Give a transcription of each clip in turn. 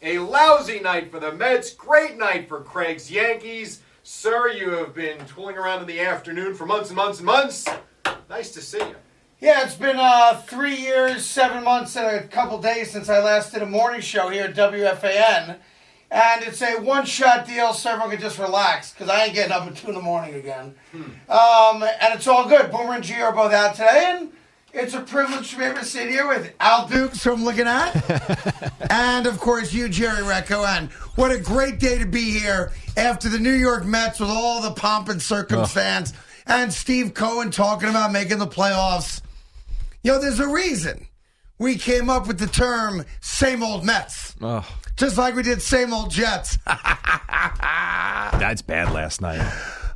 A lousy night for the Mets, great night for Craig's Yankees. Sir, you have been tooling around in the afternoon for months and months and months. Nice to see you. Yeah, it's been 3 years, 7 months, and a couple days since I last did a morning show here at WFAN. And it's a one-shot deal so everyone can just relax, because I ain't getting up at 2 in the morning again. And it's all good. Boomer and Gio are both out today, and it's a privilege to be able to sit here with Al Dukes, who I'm looking at, and, of course, you, Jerry Recco. And what a great day to be here after the New York Mets with all the pomp and circumstance, and Steve Cohen talking about making the playoffs. You know, there's a reason we came up with the term same old Mets. Just like we did same old Jets. That's bad last night.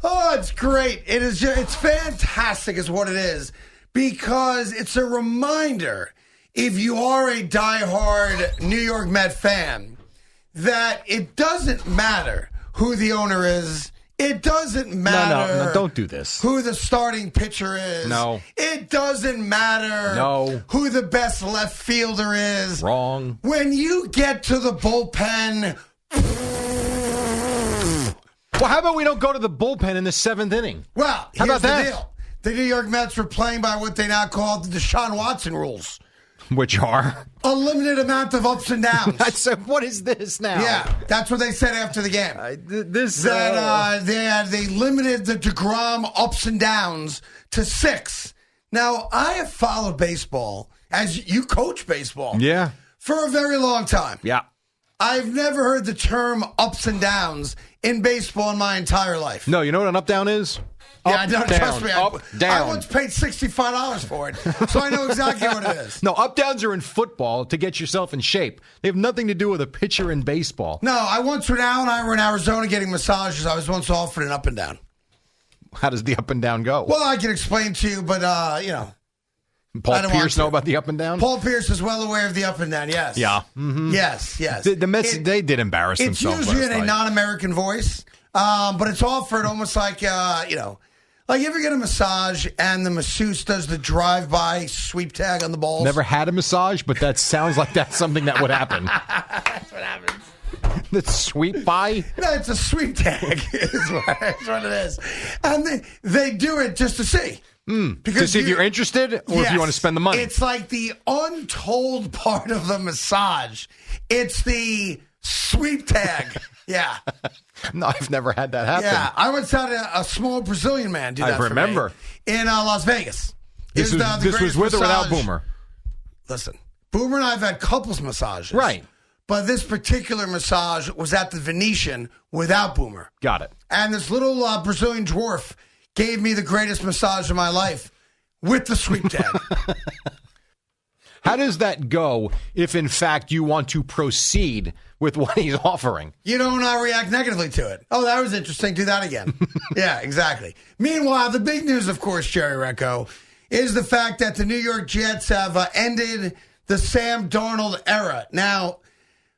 Oh, it's great. It's fantastic is what it is. Because it's a reminder, if you are a diehard New York Met fan, that it doesn't matter who the owner is. It doesn't matter. No, don't do this. Who the starting pitcher is. No. It doesn't matter. No. Who the best left fielder is. Wrong. When you get to the bullpen. Well, how about we don't go to the bullpen in the 7th inning? Well, how about that? The deal. The New York Mets were playing by what they now call the Deshaun Watson rules. Which are? A limited amount of ups and downs. What is this now? Yeah, that's what they said after the game. They limited the DeGrom ups and downs to 6. Now, I have followed baseball, as you coach baseball, for a very long time. Yeah. I've never heard the term ups and downs in baseball in my entire life. No, you know what an up-down is? Yeah, trust me. Down. I once paid $65 for it, so I know exactly what it is. No, up-downs are in football to get yourself in shape. They have nothing to do with a pitcher in baseball. No, when Al and I were in Arizona getting massages, I was once offered an up and down. How does the up and down go? Well, I can explain to you, but, Paul Pierce know about the up and down? Paul Pierce is well aware of the up and down, yes. Yeah. Mm-hmm. Yes. The Mets, they did embarrass themselves. It's usually in a non-American voice, but it's offered almost like, like you ever get a massage and the masseuse does the drive-by sweep tag on the balls? Never had a massage, but that sounds like that's something that would happen. That's what happens. The sweep by? No, it's a sweep tag. That's what it is. And they do it just to see. To see if you're interested or if you want to spend the money. It's like the untold part of the massage. It's the sweep tag. Yeah. No, I've never had that happen. Yeah, I once had a small Brazilian man do that I remember. For me in Las Vegas. This was with or without Boomer? Listen, Boomer and I have had couples massages. Right. But this particular massage was at the Venetian without Boomer. Got it. And this little Brazilian dwarf gave me the greatest massage of my life with the sweep tag. How does that go if, in fact, you want to proceed with what he's offering? You don't react negatively to it. Oh, that was interesting. Do that again. Yeah, exactly. Meanwhile, the big news, of course, Jerry Recco, is the fact that the New York Jets have ended the Sam Darnold era. Now,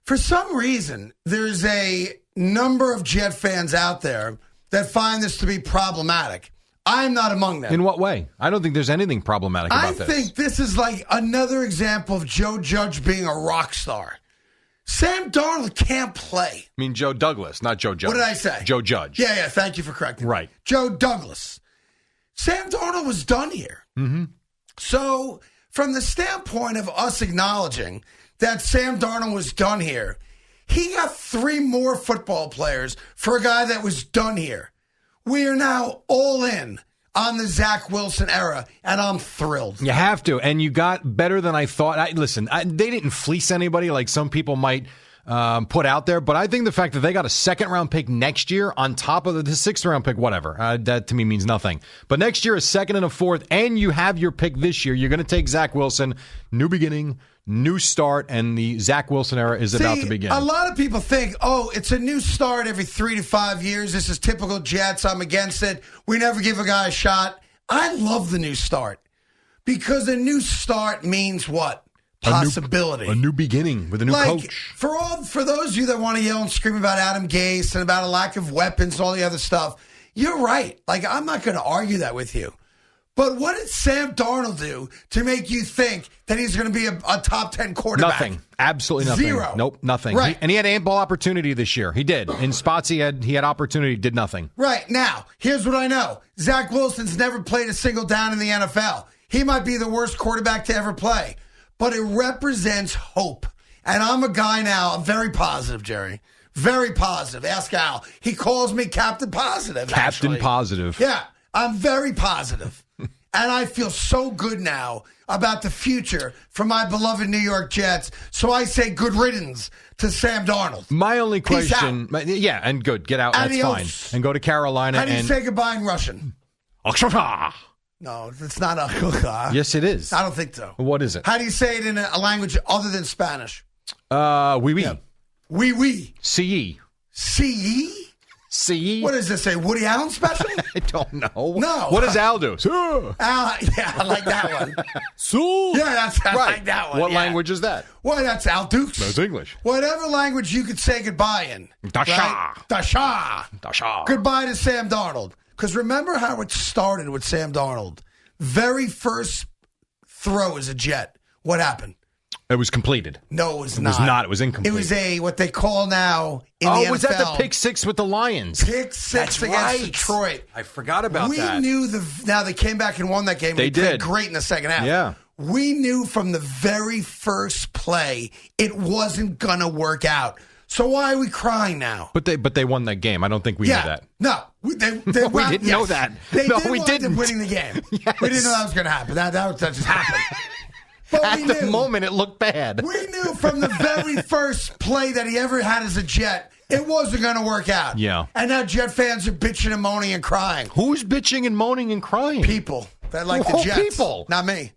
for some reason, there's a number of Jet fans out there that find this to be problematic. I'm not among them. In what way? I don't think there's anything problematic about this. I think this is like another example of Joe Judge being a rock star. Sam Darnold can't play. I mean Joe Douglas, not Joe Judge. What did I say? Joe Judge. Yeah, thank you for correcting me. Right. Joe Douglas. Sam Darnold was done here. Mm-hmm. So, from the standpoint of us acknowledging that Sam Darnold was done here, he got 3 more football players for a guy that was done here. We are now all in on the Zach Wilson era, and I'm thrilled. You have to, and you got better than I thought. They didn't fleece anybody like some people might put out there, but I think the fact that they got a 2nd-round pick next year on top of the 6th-round pick, whatever, that to me means nothing. But next year, a 2nd and a 4th, and you have your pick this year. You're going to take Zach Wilson, new beginning, new start, and the Zach Wilson era is about to begin. A lot of people think, it's a new start every 3 to 5 years. This is typical Jets. I'm against it. We never give a guy a shot. I love the new start because a new start means what? Possibility. A new beginning with a new coach. For those of you that want to yell and scream about Adam Gase and about a lack of weapons and all the other stuff, you're right. I'm not going to argue that with you. But what did Sam Darnold do to make you think that he's going to be a top 10 quarterback? Nothing. Absolutely nothing. Zero. Nope, nothing. Right. And he had ample opportunity this year. He did. In spots he had opportunity, did nothing. Right. Now, here's what I know. Zach Wilson's never played a single down in the NFL. He might be the worst quarterback to ever play. But it represents hope. And I'm a guy now, I'm very positive, Jerry. Very positive. Ask Al. He calls me Captain Positive, Captain actually. Positive. Yeah, I'm very positive. And I feel so good now about the future for my beloved New York Jets. So I say good riddance to Sam Darnold. My only Peace question, yeah, and good, get out, Adios. that's fine. And go to Carolina. How do you say goodbye in Russian? No, it's not a. Yes, it is. I don't think so. What is it? How do you say it in a language other than Spanish? Oui, oui. Yeah. Oui, oui. See See? See? What does this say? Woody Allen special? I don't know. No. What does Al do? Yeah, I like that one. Yeah, I like that one. What yeah. language is that? Well, that's Al Dukes. That's English. Whatever language you could say goodbye in. Dasha. Right? Dasha. Dasha. Goodbye to Sam Darnold. Because remember how it started with Sam Darnold. Very first throw as a Jet. What happened? It was completed. No, it was It not. was not. It was incomplete. It was what they call now in the NFL. Oh, was that the pick six with the Lions? Pick six against Detroit. I forgot about we that. knew now they came back and won that game. They played did. great in the second half. Yeah. We knew from the very first play it wasn't going to work out. So why are we crying now? But they won that game. I don't think we knew that. No, they We didn't know that. They No, did we wind up didn't. winning the game. Yes. We didn't know that was going to happen. That just happened. But At we the knew. moment, it looked bad. We knew from the very first play that he ever had as a Jet, it wasn't going to work out. Yeah. And now Jet fans are bitching and moaning and crying. Who's bitching and moaning and crying? People that like the Whoa, Jets. people. Not me.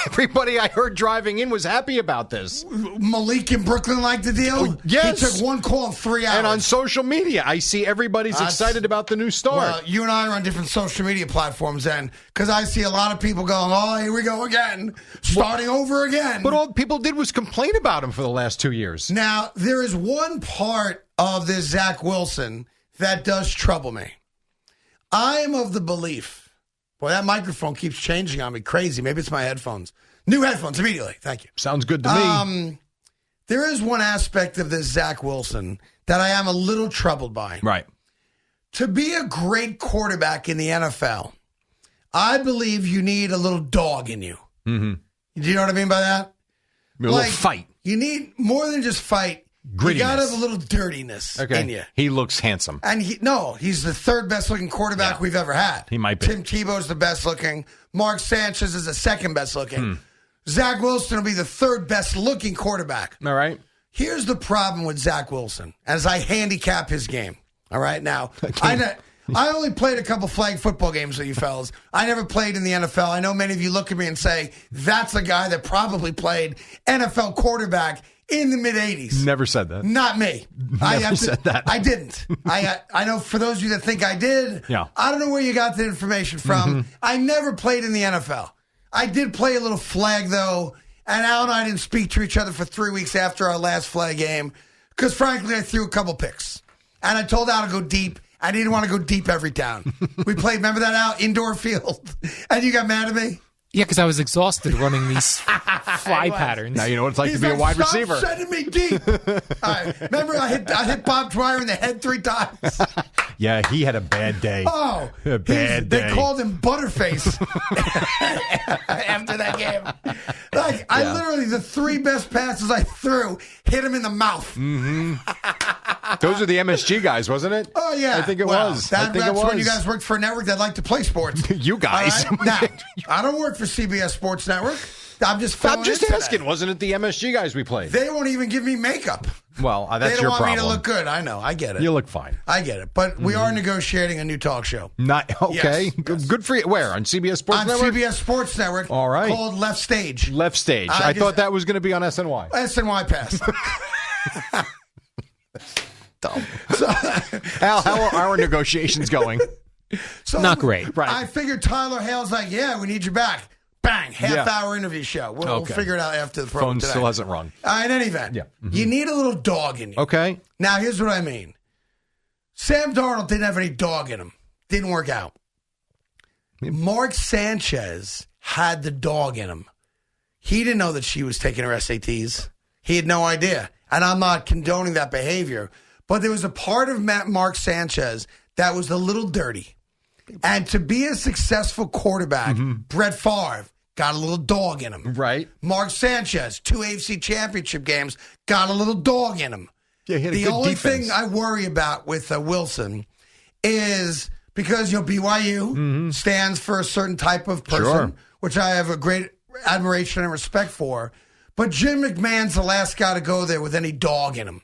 Everybody I heard driving in was happy about this. Malik in Brooklyn liked the deal. Oh, yes. He took one call in 3 hours. And on social media, I see everybody's excited about the new start. Well, you and I are on different social media platforms then, because I see a lot of people going, oh, here we go again. Starting over again. But all people did was complain about him for the last 2 years. Now, there is one part of this Zach Wilson that does trouble me. I am of the belief, boy, that microphone keeps changing on me. Crazy. Maybe it's my headphones. New headphones immediately. Thank you. Sounds good to me. There is one aspect of this Zach Wilson that I am a little troubled by. Right. To be a great quarterback in the NFL, I believe you need a little dog in you. Mm-hmm. Do you know what I mean by that? A little fight. You need more than just fight. Grittiness. You got to have a little dirtiness in you. He looks handsome. And he's the third best looking quarterback we've ever had. He might be. Tim Tebow's the best looking. Mark Sanchez is the second best looking. Zach Wilson will be the third best looking quarterback. All right. Here's the problem with Zach Wilson as I handicap his game. All right. Now, I only played a couple flag football games with you fellas. I never played in the NFL. I know many of you look at me and say, that's a guy that probably played NFL quarterback in the mid-'80s. Never said that. Not me. Never said that. I didn't. I know for those of you that think I did, Yeah. I don't know where you got the information from. I never played in the NFL. I did play a little flag, though, and Al and I didn't speak to each other for 3 weeks after our last flag game because, frankly, I threw a couple picks. And I told Al to go deep. I didn't want to go deep every down. We played, remember that, Al? Indoor field. And you got mad at me? Yeah, because I was exhausted running these fly patterns. Now you know what it's like He's to be a wide "Stop receiver. sending me deep. All right. Remember, I hit Bob Dwyer in the head 3 times. Yeah, he had a bad day. Oh, A bad they day. called him Butterface after that game. Like, I literally, the 3 best passes I threw hit him in the mouth. Those are the MSG guys, wasn't it? Oh, yeah. I think it Well, was. That's I think it was. when you guys worked for a network that liked to play sports. You guys. All right? Now, I don't work for CBS Sports Network. I'm just asking. Wasn't it the MSG guys we played? They won't even give me makeup. Well, They that's don't your want problem. me to look good. I know. I get it. You look fine. I get it. But we are negotiating a new talk show. Not okay. Yes, Good for you. Where on CBS Sports On Network? CBS Sports Network. All right. Called Left Stage. Left Stage. I I just- thought that was going to be on SNY. SNY Pass. Dumb. Al, how are our negotiations going? So Not great. Right. I figured Tyler Hale's like, yeah, we need you back. Bang, half-hour interview show. We'll Okay. figure it out after the program Phone today. still hasn't rung. In any event, Yeah. you need a little dog in you. Okay. Now, here's what I mean. Sam Darnold didn't have any dog in him. Didn't work out. Mark Sanchez had the dog in him. He didn't know that she was taking her SATs. He had no idea. And I'm not condoning that behavior. But there was a part of Mark Sanchez that was a little dirty. And to be a successful quarterback, Brett Favre got a little dog in him. Right. Mark Sanchez, 2 AFC championship games, got a little dog in him. Yeah, he had a the good only defense. thing I worry about with Wilson is because BYU stands for a certain type of person, which I have a great admiration and respect for. But Jim McMahon's the last guy to go there with any dog in him.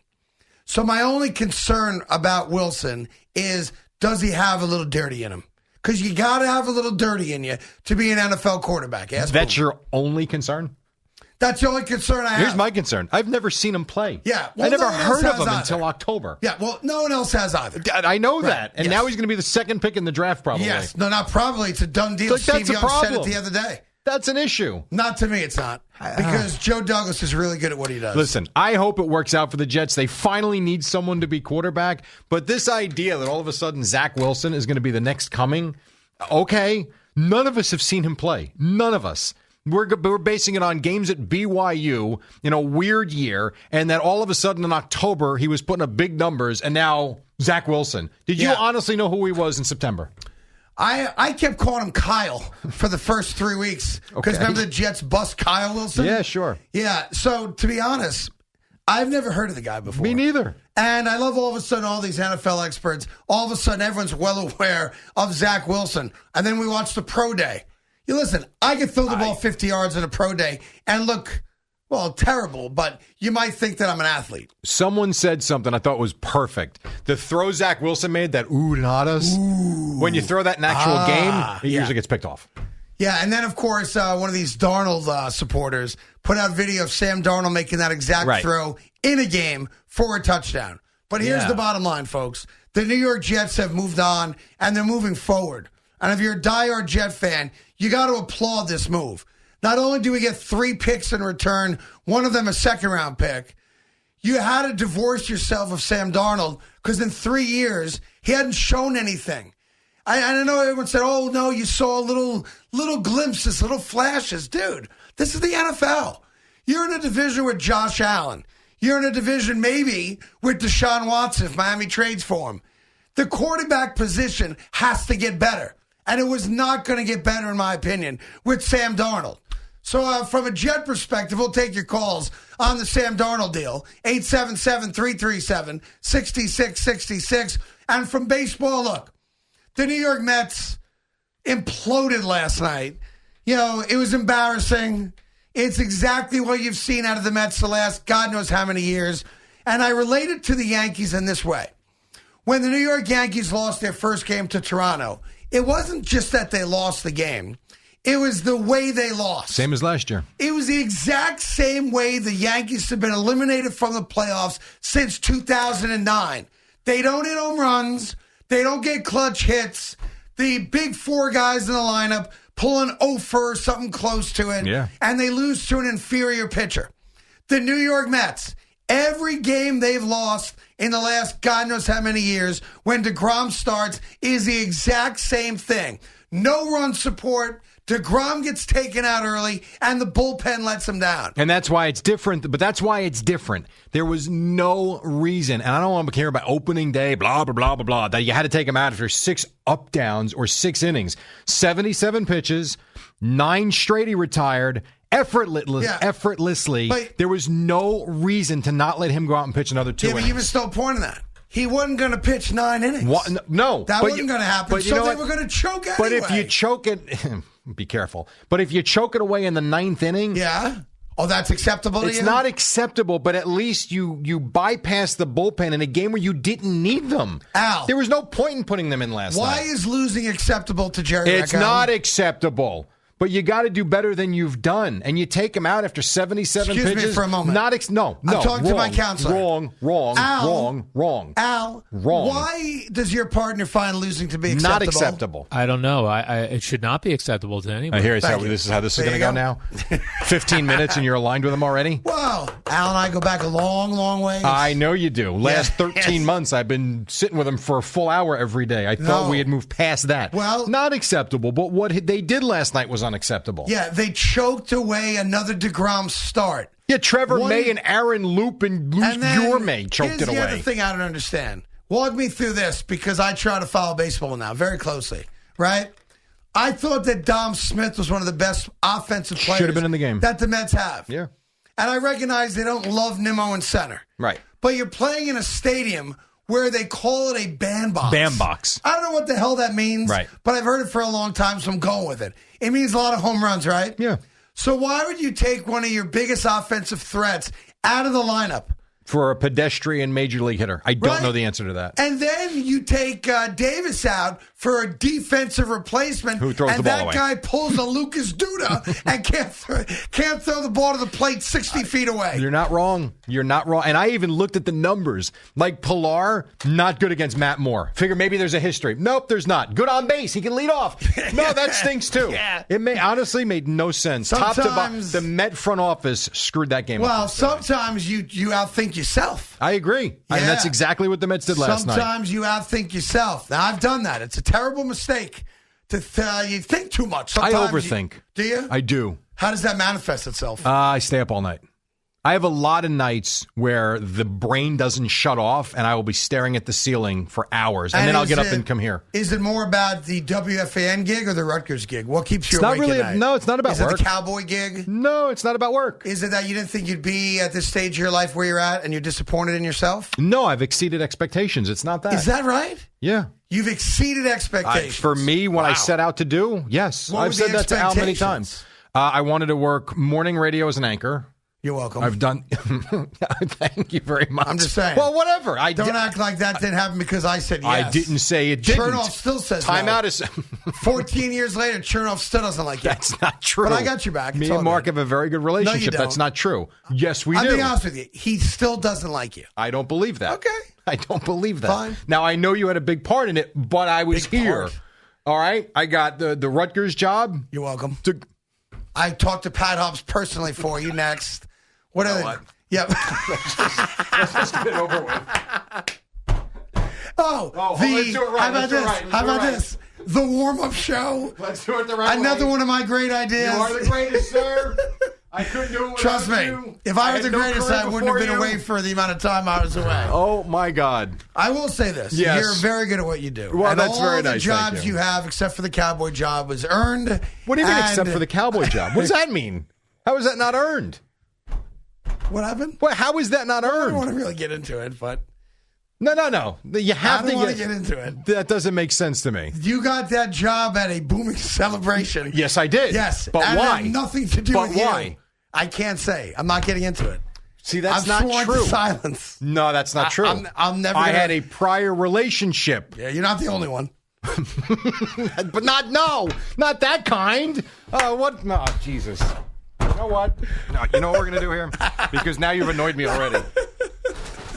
So my only concern about Wilson is, does he have a little dirty in him? Because you got to have a little dirty in you to be an NFL quarterback. That's your only concern? That's the only concern I have. Here's my concern. I've never seen him play. Yeah. I never no one heard else of him has until either. October. Yeah, well, no one else has either. I know that. And Yes. now he's going to be the second pick in the draft, probably. Yes. No, not probably. It's a done deal. Like, that's Steve a Young said it problem. the other day. That's an issue. Not to me, it's not. Because Joe Douglas is really good at what he does. Listen, I hope it works out for the Jets. They finally need someone to be quarterback. But this idea that all of a sudden Zach Wilson is going to be the next coming, okay, none of us have seen him play. None of us. We're basing it on games at BYU in a weird year, and that all of a sudden in October he was putting up big numbers, and now Zach Wilson. Did you honestly know who he was in September? I kept calling him Kyle for the first 3 weeks. Because remember the Jets bust Kyle Wilson? Yeah, sure. Yeah, so to be honest, I've never heard of the guy before. Me neither. And I love all of a sudden all these NFL experts. All of a sudden everyone's well aware of Zach Wilson. And then we watch the pro day. You listen, I could throw the ball 50 yards in a pro day and look, well, terrible, but you might think that I'm an athlete. Someone said something I thought was perfect. The throw Zach Wilson made, that ooh and ahs, when you throw that in actual game, it usually gets picked off. Yeah, and then, of course, one of these Darnold supporters put out video of Sam Darnold making that exact throw in a game for a touchdown. But here's the bottom line, folks. The New York Jets have moved on, and they're moving forward. And if you're a diehard Jet fan, you got to applaud this move. Not only do we get 3 picks in return, one of them a second-round pick, you had to divorce yourself of Sam Darnold because in 3 years, he hadn't shown anything. I know everyone said, oh, no, you saw little glimpses, little flashes. Dude, this is the NFL. You're in a division with Josh Allen. You're in a division maybe with Deshaun Watson if Miami trades for him. The quarterback position has to get better. And it was not going to get better, in my opinion, with Sam Darnold. So from a Jet perspective, we'll take your calls on the Sam Darnold deal, 877-337-6666. And from baseball, look, the New York Mets imploded last night. You know, it was embarrassing. It's exactly what you've seen out of the Mets the last God knows how many years. And I relate it to the Yankees in this way. When the New York Yankees lost their first game to Toronto, it wasn't just that they lost the game. It was the way they lost. Same as last year. It was the exact same way the Yankees have been eliminated from the playoffs since 2009. They don't hit home runs. They don't get clutch hits. The big 4 guys in the lineup pull an 0 for something close to it. Yeah. And they lose to an inferior pitcher. The New York Mets, every game they've lost in the last God knows how many years when DeGrom starts is the exact same thing. No run support. DeGrom gets taken out early, and the bullpen lets him down. And that's why it's different. But that's why it's different. There was no reason, and I don't want to care about opening day, blah, blah, blah, blah, blah, that you had to take him out after 6 up downs or 6 innings. 77 pitches, 9 straight he retired, effortlessly. But there was no reason to not let him go out and pitch another 2 Yeah, but innings. you missed the point of that. He wasn't going to pitch 9 innings. What? No. That wasn't going to happen, but you so know they what? were going to choke anyway. But if you choke it, be careful. But if you choke it away in the 9th inning, yeah. Oh, that's acceptable to you? it's not acceptable, but at least you bypass the bullpen in a game where you didn't need them. Al. There was no point in putting them in last Why night. is losing acceptable to Jerry Recco? It's not acceptable. But you got to do better than you've done, and you take him out after 77 pitches. Excuse me for a moment. No. I'm talking to my counselor. Wrong. Al, why does your partner find losing to be acceptable? Not acceptable. I don't know. It should not be acceptable to anyone. This is how this is going to go now. 15 minutes, and you're aligned with him already. Well, Al and I go back a long, long way. I know you do. Last 13 months, I've been sitting with him for a full hour every day. I thought we had moved past that. Well, not acceptable. But what they did last night was unacceptable. Yeah, they choked away another DeGrom start. Yeah, Trevor May and Aaron Loop and your May choked it away. Here's the other thing I don't understand. Walk me through this because I try to follow baseball now very closely, right? I thought that Dom Smith was one of the best offensive players. Should have been in the game. That the Mets have. Yeah. And I recognize they don't love Nimmo in center. Right. But you're playing in a stadium where they call it a bandbox. Bandbox. I don't know what the hell that means. Right. But I've heard it for a long time, so I'm going with it. It means a lot of home runs, right? Yeah. So why would you take one of your biggest offensive threats out of the lineup? For a pedestrian major league hitter. I don't know the answer to that. And then you take Davis out for a defensive replacement. Who throws the ball away. And that guy pulls a Lucas Duda and can't throw the ball to the plate 60 feet away. You're not wrong. And I even looked at the numbers. Like Pilar, not good against Matt Moore. Figure maybe there's a history. Nope, there's not. Good on base. He can lead off. No, that stinks too. Yeah. It honestly made no sense. Top to bottom, the Met front office screwed that game up. Well, sometimes you outthink yourself. I agree. Yeah. And that's exactly what the Mets did last night. Sometimes you outthink yourself. Now, I've done that. It's a terrible mistake to you think too much. Sometimes I overthink. Do you? I do. How does that manifest itself? I stay up all night. I have a lot of nights where the brain doesn't shut off, and I will be staring at the ceiling for hours, and then I'll get up and come here. Is it more about the WFAN gig or the Rutgers gig? What keeps you awake at night? No, it's not about work. Is it the Cowboy gig? No, it's not about work. Is it that you didn't think you'd be at this stage of your life where you're at, and you're disappointed in yourself? No, I've exceeded expectations. It's not that. Is that right? Yeah. You've exceeded expectations. For me, what I set out to do, yes. I've said that to Al many times. I wanted to work morning radio as an anchor. You're welcome. I've done. Thank you very much. I'm just saying. Well, whatever. Don't act like that didn't happen because I said yes. I didn't say it didn't. Chernoff still says Timeout no. is 14 years later, Chernoff still doesn't like you. That's not true. But I got your back. Me and Mark have a very good relationship. No, you don't. That's not true. Yes, we do. I'll be honest with you. He still doesn't like you. I don't believe that. Okay. I don't believe that. Fine. Now, I know you had a big part in it, but I was Big here. part. All right? I got the Rutgers job. You're welcome. I talked to Pat Hobbs personally for you next. What are they? Yep. Let's just get it over with. Let's do it right. How about this? How about this? The warm-up show. Let's do it the right way. Another one of my great ideas. You are the greatest, sir. I couldn't do it without Trust me. you. If I was had the no greatest, career I wouldn't have been before you. away for the amount of time I was away. Oh, my God. I will say this. Yes. You're very good at what you do. Well, and that's very all the nice. jobs Thank you. you have, except for the cowboy job, was earned. What do you mean except for the cowboy job? What does that mean? How is that not earned? What happened? What? How is that not I don't earned? want to really get into it, but No. You have I don't want to get into it. That doesn't make sense to me. You got that job at a booming celebration. Yes, I did. Yes. But and why? It had nothing to do But with why? you. I can't say. I'm not getting into it. See, that's I'm not sworn true. to silence. No, that's not true. I'm never. I gonna- had a prior relationship. Yeah, you're not the only one. But not that kind. What? No, Jesus. You know what? No, you know what we're going to do here? Because now you've annoyed me already.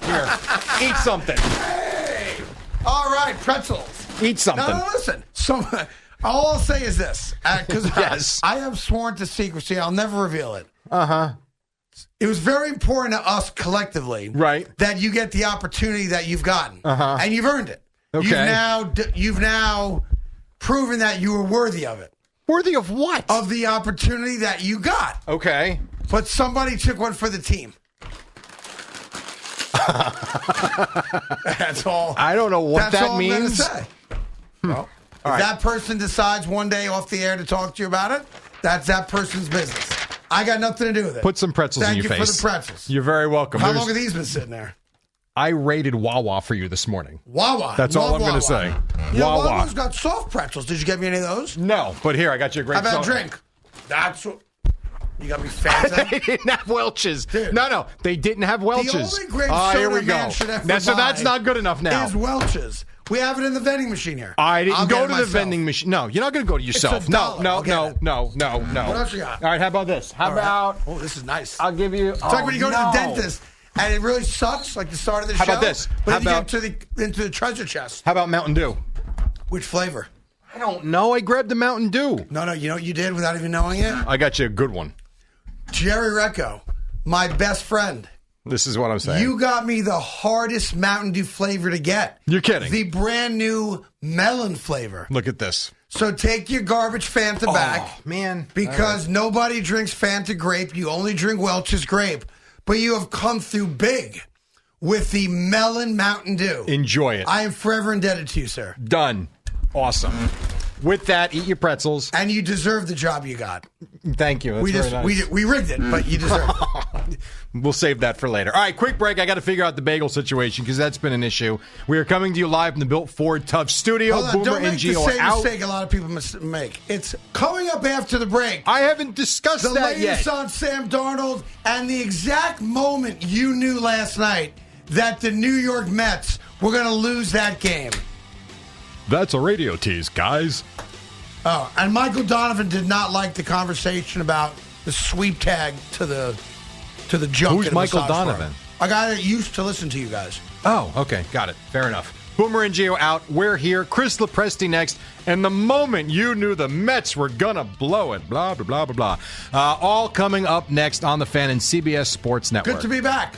Here, eat something. Hey! All right, pretzels. Eat something. No, listen. All I'll say is this. Because Yes. I have sworn to secrecy. I'll never reveal it. Uh-huh. It was very important to us collectively Right. that you get the opportunity that you've gotten. Uh-huh. And you've earned it. Okay. You've now proven that you were worthy of it. Worthy of what? Of the opportunity that you got. Okay. But somebody took one for the team. That's all. I don't know what That's that all means. I'm going to say. Well, if that person decides one day off the air to talk to you about it, that's that person's business. I got nothing to do with it. Put some pretzels in your face. Thank you for the pretzels. You're very welcome. How long have these been sitting there? I rated Wawa for you this morning. Wawa. That's all I'm going to say. You know, Wawa. Wawa's got soft pretzels. Did you get me any of those? No, but here, I got you a great How about a soda. drink? That's what. You got me fancy. They didn't have Welch's. Dude. No, they didn't have Welch's. The only grape Here soda we a man go. should ever So that's buy not good enough now. is Welch's. We have it in the vending machine here. I didn't I'll go get it to the myself. vending machine. No, you're not going to go to yourself. $1. No. I'll get it. No. What else you got? All right, how about this? How All right. about Oh, this is nice. I'll give you. It's like when you go to the dentist and it really sucks, like the start of the How show. about this? But How then about- you get into the treasure chest. How about Mountain Dew? Which flavor? I don't know. I grabbed the Mountain Dew. No, you know what you did without even knowing it? I got you a good one. Jerry Recco, my best friend. This is what I'm saying. You got me the hardest Mountain Dew flavor to get. You're kidding. The brand new melon flavor. Look at this. So take your garbage Fanta back. Oh, man. Because nobody drinks Fanta grape. You only drink Welch's grape. But you have come through big with the melon Mountain Dew. Enjoy it. I am forever indebted to you, sir. Done. Awesome. With that, eat your pretzels. And you deserve the job you got. Thank you. That's very nice. we rigged it, but you deserve it. We'll save that for later. All right, quick break. I got to figure out the bagel situation because that's been an issue. We are coming to you live from the Built Ford Tough Studio. Hold on, Boomer don't and make the Gio same out. mistake a lot of people make. It's coming up after the break. I haven't discussed The that latest yet. on Sam Darnold and the exact moment you knew last night that the New York Mets were going to lose that game. That's a radio tease, guys. Oh, and Michael Donovan did not like the conversation about the sweep tag to the junk. Who's at a Michael massage Donovan? parlor. A guy that used to listen to you guys. Oh, okay. Got it. Fair enough. Boomer and Gio out. We're here. Chris Lepresti next. And the moment you knew the Mets were going to blow it. Blah, blah, blah, blah, blah. All coming up next on the Fan and CBS Sports Network. Good to be back.